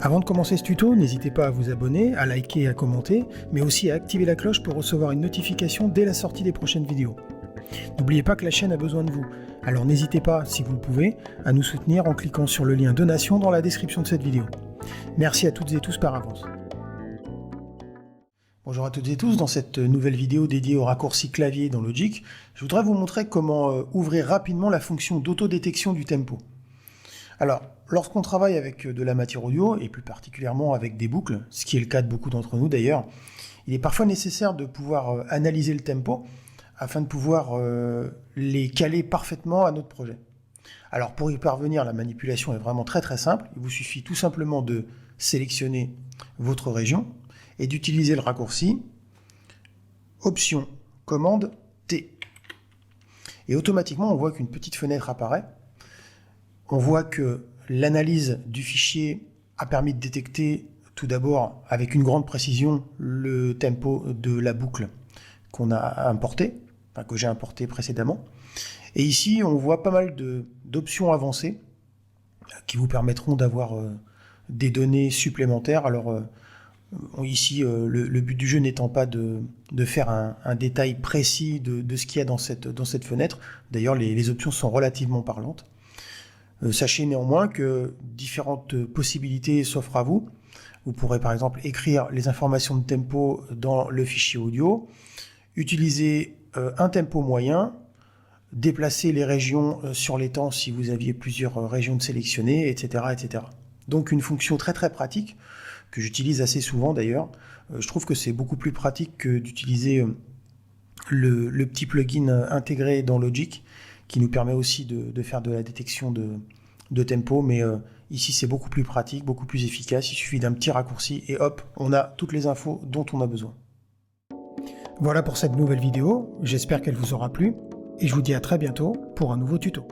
Avant de commencer ce tuto, n'hésitez pas à vous abonner, à liker et à commenter, mais aussi à activer la cloche pour recevoir une notification dès la sortie des prochaines vidéos. N'oubliez pas que la chaîne a besoin de vous, alors n'hésitez pas, si vous le pouvez, à nous soutenir en cliquant sur le lien donation dans la description de cette vidéo. Merci à toutes et tous par avance. Bonjour à toutes et tous, dans cette nouvelle vidéo dédiée au raccourci clavier dans Logic, je voudrais vous montrer comment ouvrir rapidement la fonction d'autodétection du tempo. Alors, lorsqu'on travaille avec de la matière audio, et plus particulièrement avec des boucles, ce qui est le cas de beaucoup d'entre nous d'ailleurs, il est parfois nécessaire de pouvoir analyser le tempo afin de pouvoir les caler parfaitement à notre projet. Alors pour y parvenir, la manipulation est vraiment très simple. Il vous suffit tout simplement de sélectionner votre région et d'utiliser le raccourci Option, Commande T. Et automatiquement, on voit qu'une petite fenêtre apparaît. On voit que l'analyse du fichier a permis de détecter tout d'abord avec une grande précision le tempo de la boucle qu'on a importé, enfin que j'ai importé précédemment. Et ici, on voit pas mal d'options avancées qui vous permettront d'avoir des données supplémentaires. Alors ici, le but du jeu n'étant pas de faire un détail précis de ce qu'il y a dans cette fenêtre. D'ailleurs, les options sont relativement parlantes. Sachez néanmoins que différentes possibilités s'offrent à vous. Vous pourrez par exemple écrire les informations de tempo dans le fichier audio, utiliser un tempo moyen, déplacer les régions sur les temps si vous aviez plusieurs régions de sélectionner, etc., etc. Donc une fonction très pratique, que j'utilise assez souvent d'ailleurs. Je trouve que c'est beaucoup plus pratique que d'utiliser le petit plugin intégré dans Logic, qui nous permet aussi de faire de la détection de tempo, mais ici c'est beaucoup plus pratique, beaucoup plus efficace. Il suffit d'un petit raccourci et hop, on a toutes les infos dont on a besoin. Voilà pour cette nouvelle vidéo, j'espère qu'elle vous aura plu, et je vous dis à très bientôt pour un nouveau tuto.